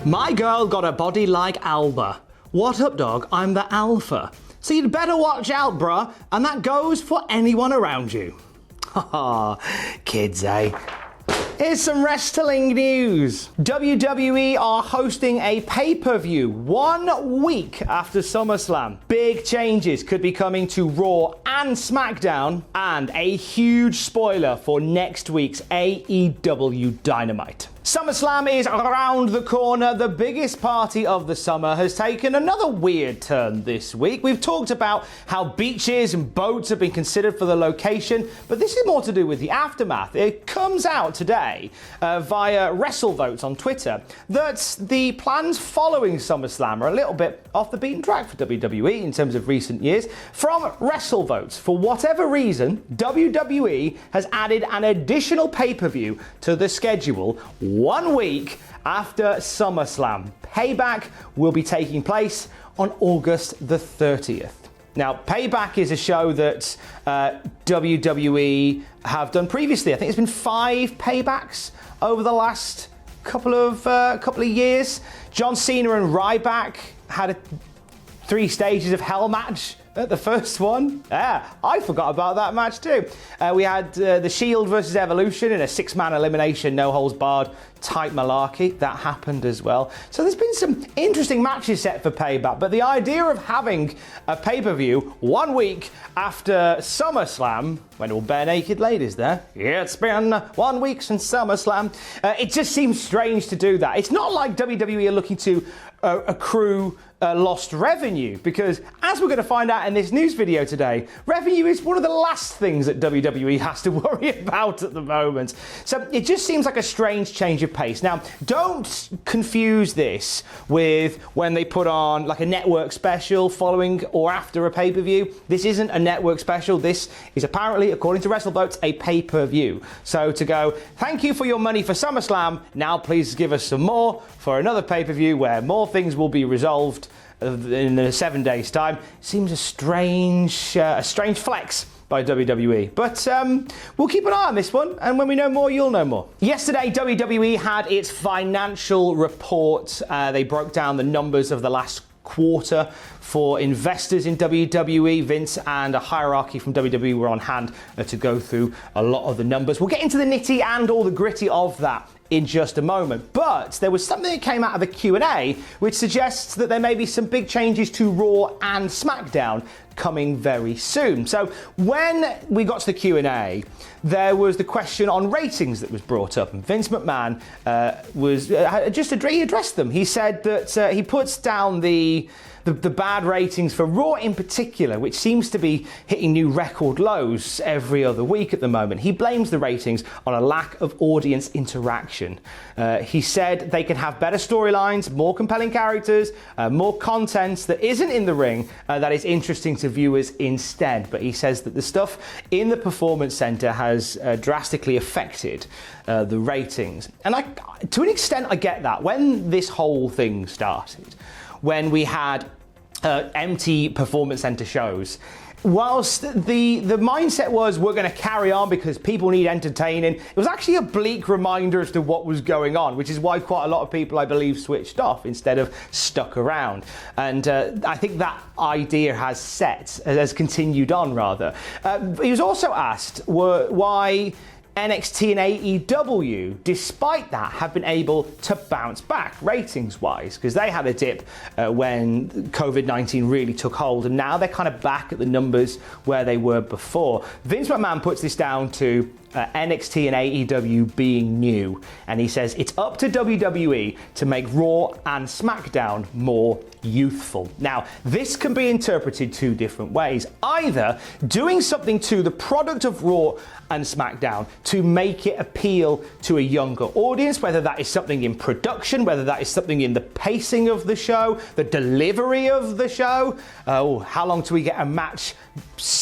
My girl got a body like Alba. What up, dog? I'm the alpha. So you'd better watch out, bruh, and that goes for anyone around you. Haha, kids, eh? Here's some wrestling news. WWE are hosting a pay-per-view 1 week after SummerSlam. Big changes could be coming to Raw and SmackDown, and a huge spoiler for next week's AEW Dynamite. SummerSlam is around the corner. The biggest party of the summer has taken another weird turn this week. We've talked about how beaches and boats have been considered for the location, but this is more to do with the aftermath. It comes out today via WrestleVotes on Twitter that the plans following SummerSlam are a little bit off the beaten track for WWE in terms of recent years. From WrestleVotes, for whatever reason, WWE has added an additional pay-per-view to the schedule 1 week after SummerSlam. Payback will be taking place on August the 30th. Now, Payback is a show that WWE have done previously. I think it's been 5 paybacks over the last couple of years. John Cena and Ryback had 3 stages of hell match at the first one. Yeah, I forgot about that match too. We had the Shield versus Evolution in a 6-man elimination, no holds barred type malarkey. That happened as well. So there's been some interesting matches set for Payback, but the idea of having a pay-per-view 1 week after SummerSlam, when all bare naked ladies there, yeah, it's been 1 week since SummerSlam, it just seems strange to do that. It's not like WWE are looking to accrue lost revenue, because as we're going to find out in this news video today, revenue is one of the last things that WWE has to worry about at the moment. So it just seems like a strange change of pace. Now, don't confuse this with when they put on like a network special following or after a pay-per-view. This isn't a network special. This is apparently, according to WrestleVotes, a pay-per-view. So to go, thank you for your money for SummerSlam, now please give us some more for another pay-per-view where more things will be resolved in 7 days' time, seems a strange flex by WWE. But we'll keep an eye on this one, and when we know more, you'll know more. Yesterday, WWE had its financial report. They broke down the numbers of the last quarter for investors in WWE. Vince and a hierarchy from WWE were on hand to go through a lot of the numbers. We'll get into the nitty and all the gritty of that in just a moment. But there was something that came out of the Q&A which suggests that there may be some big changes to Raw and SmackDown coming very soon. So when we got to the Q&A, there was the question on ratings that was brought up, and Vince McMahon he addressed them. He said that he puts down the bad ratings for Raw in particular, which seems to be hitting new record lows every other week at the moment. He blames the ratings on a lack of audience interaction. He said they can have better storylines, more compelling characters, more content that isn't in the ring that is interesting to viewers instead. But he says that the stuff in the Performance Center has drastically affected the ratings. And to an extent, I get that. When this whole thing started, when we had empty Performance Center shows, whilst the mindset was we're going to carry on because people need entertaining, it was actually a bleak reminder as to what was going on, which is why quite a lot of people, I believe, switched off instead of stuck around. And I think that idea has continued on, rather. He was also asked why NXT and AEW, despite that, have been able to bounce back ratings-wise, because they had a dip when COVID-19 really took hold, and now they're kind of back at the numbers where they were before. Vince McMahon puts this down to NXT and AEW being new, and he says it's up to WWE to make Raw and SmackDown more youthful. Now, this can be interpreted 2 different ways. Either doing something to the product of Raw and SmackDown to make it appeal to a younger audience, whether that is something in production, whether that is something in the pacing of the show, the delivery of the show. How long do we get a match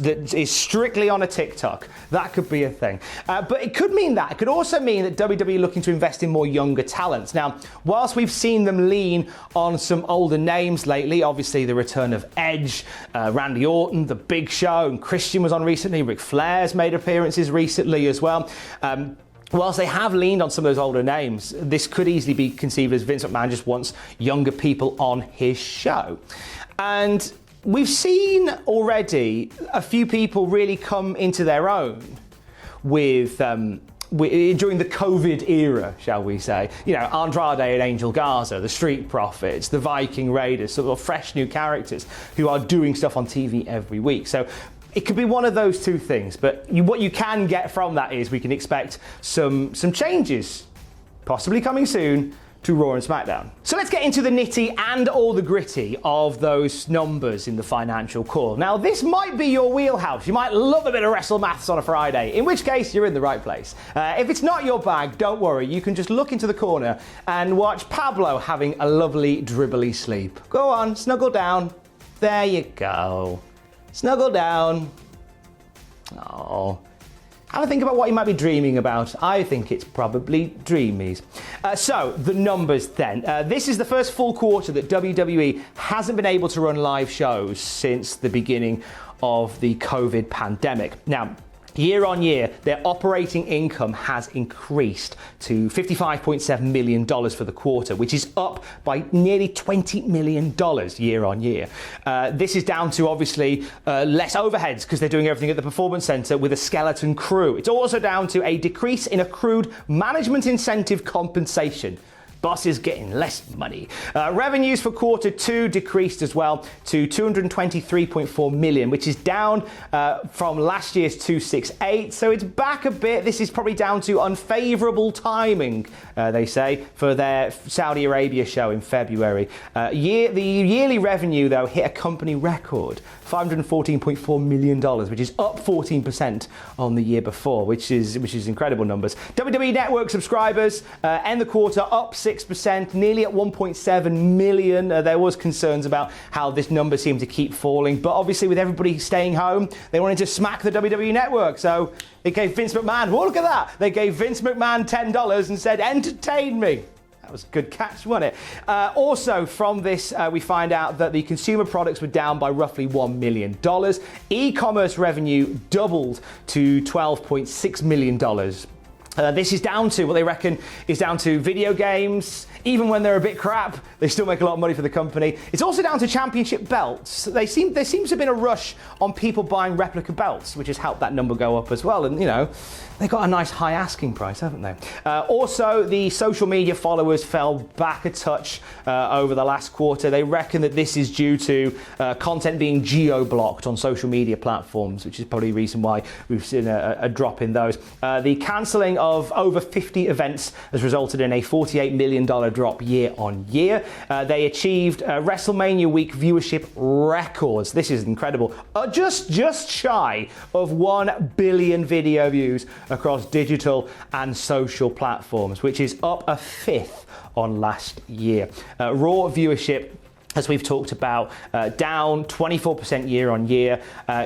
that is strictly on a TikTok? That could be a thing. But it could mean that. It could also mean that WWE looking to invest in more younger talents. Now, whilst we've seen them lean on some older names lately, obviously the return of Edge, Randy Orton, The Big Show, and Christian was on recently. Ric Flair's made appearances recently as well. whilst they have leaned on some of those older names, this could easily be conceived as Vince McMahon just wants younger people on his show. And we've seen already a few people really come into their own with during the COVID era, shall we say. You know, Andrade and Angel Garza, the Street Profits, the Viking Raiders, sort of fresh new characters who are doing stuff on TV every week. So it could be one of those two things, but what you can get from that is we can expect some changes, possibly coming soon, to Raw and SmackDown. So let's get into the nitty and all the gritty of those numbers in the financial core. Now, this might be your wheelhouse. You might love a bit of wrestle maths on a Friday, in which case you're in the right place. If it's not your bag, don't worry. You can just look into the corner and watch Pablo having a lovely dribbly sleep. Go on, snuggle down. There you go. Snuggle down. Oh. Have a think about what you might be dreaming about. I think it's probably dreamies. So, the numbers then. This is the first full quarter that WWE hasn't been able to run live shows since the beginning of the COVID pandemic. Now, year on year, their operating income has increased to $55.7 million for the quarter, which is up by nearly $20 million year on year. This is down to obviously less overheads because they're doing everything at the Performance Center with a skeleton crew. It's also down to a decrease in accrued management incentive compensation. Bosses getting less money. Revenues for quarter two decreased as well to $223.4 million, which is down from last year's $268. So it's back a bit. This is probably down to unfavorable timing, they say, for their Saudi Arabia show in February. The yearly revenue, though, hit a company record, $514.4 million, which is up 14% on the year before, which is incredible numbers. WWE Network subscribers end the quarter up 6%, nearly at 1.7 million. There was concerns about how this number seemed to keep falling, but obviously with everybody staying home, they wanted to smack the WWE Network, so they gave Vince McMahon, look at that, they gave Vince McMahon $10 and said, entertain me. That was a good catch, wasn't it? Also, from this, we find out that the consumer products were down by roughly $1 million. E-commerce revenue doubled to $12.6 million. This is down to what they reckon is down to video games. Even when they're a bit crap, they still make a lot of money for the company. It's also down to championship belts. There seems to have been a rush on people buying replica belts, which has helped that number go up as well. And, you know, they got a nice high asking price, haven't they? Also, the social media followers fell back a touch over the last quarter. They reckon that this is due to content being geo-blocked on social media platforms, which is probably the reason why we've seen a drop in those. The cancelling of over 50 events has resulted in a $48 million drop year on year. They achieved WrestleMania week viewership records. This is incredible. Just shy of 1 billion video views across digital and social platforms, which is up a fifth on last year. Raw viewership, as we've talked about, down 24% year on year.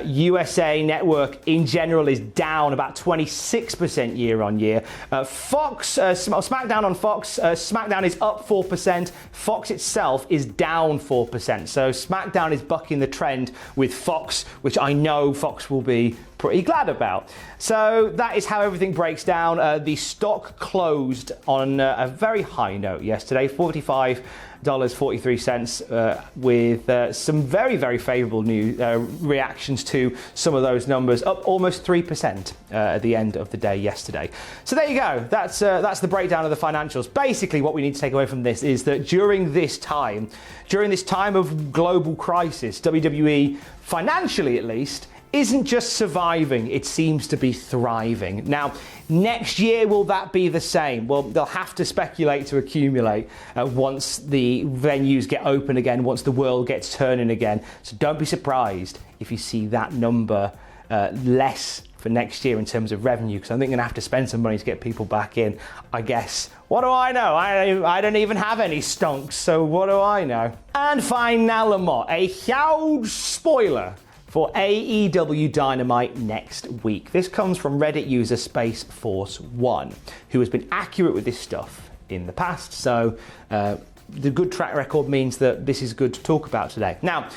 USA Network in general is down about 26% year on year. Fox, SmackDown on Fox, SmackDown is up 4%. Fox itself is down 4%. So SmackDown is bucking the trend with Fox, which I know Fox will be pretty glad about. So that is how everything breaks down. The stock closed on a very high note yesterday, $45.43, with some very, very favourable reactions to some of those numbers, up almost 3% at the end of the day yesterday. So there you go. That's the breakdown of the financials. Basically, what we need to take away from this is that during this time of global crisis, WWE, financially at least, isn't just surviving, it seems to be thriving. Now, next year, will that be the same? Well, they'll have to speculate to accumulate once the venues get open again, once the world gets turning again. So don't be surprised if you see that number less for next year in terms of revenue, because I think they're going to have to spend some money to get people back in, I guess. What do I know? I don't even have any stonks, so what do I know? And finally, a huge spoiler for AEW Dynamite next week. This comes from Reddit user Space Force 1, who has been accurate with this stuff in the past. So the good track record means that this is good to talk about today. Now,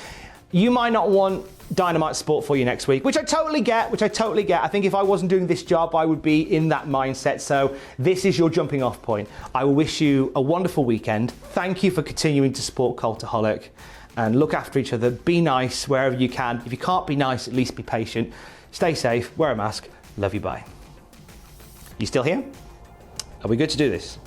you might not want Dynamite sport for you next week, which I totally get, I think if I wasn't doing this job, I would be in that mindset. So this is your jumping off point. I wish you a wonderful weekend. Thank you for continuing to support Cultaholic, and look after each other. Be nice wherever you can. If you can't be nice, at least be patient. Stay safe, wear a mask. Love you, bye. You still here? Are we good to do this?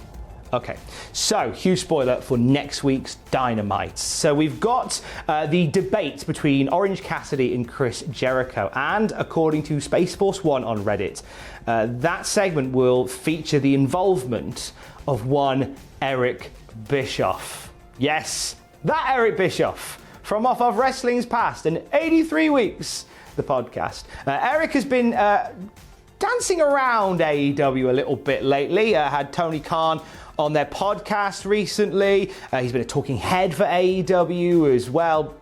Okay, so huge spoiler for next week's Dynamite. So we've got the debate between Orange Cassidy and Chris Jericho, and according to Space Force One on Reddit, that segment will feature the involvement of one Eric Bischoff. Yes, that Eric Bischoff from off of Wrestling's Past and 83 Weeks, the podcast. Eric has been dancing around AEW a little bit lately. Had Tony Khan on their podcast recently. He's been a talking head for AEW as well.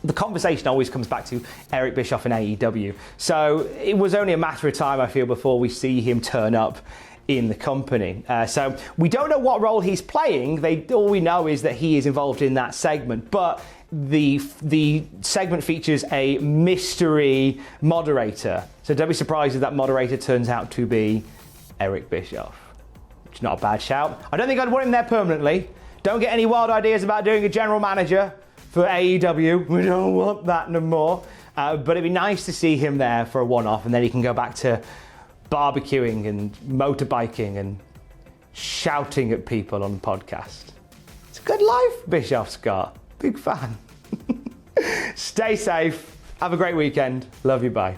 The conversation always comes back to Eric Bischoff and AEW. So it was only a matter of time, I feel, before we see him turn up in the company. So we don't know what role he's playing. All we know is that he is involved in that segment. But the segment features a mystery moderator. So don't be surprised if that moderator turns out to be Eric Bischoff. Which is not a bad shout. I don't think I'd want him there permanently. Don't get any wild ideas about doing a general manager for AEW. We don't want that no more. But it'd be nice to see him there for a one-off, and then he can go back to barbecuing and motorbiking and shouting at people on the podcast. It's a good life Bischoff's got. Big fan. Stay safe. Have a great weekend. Love you. Bye.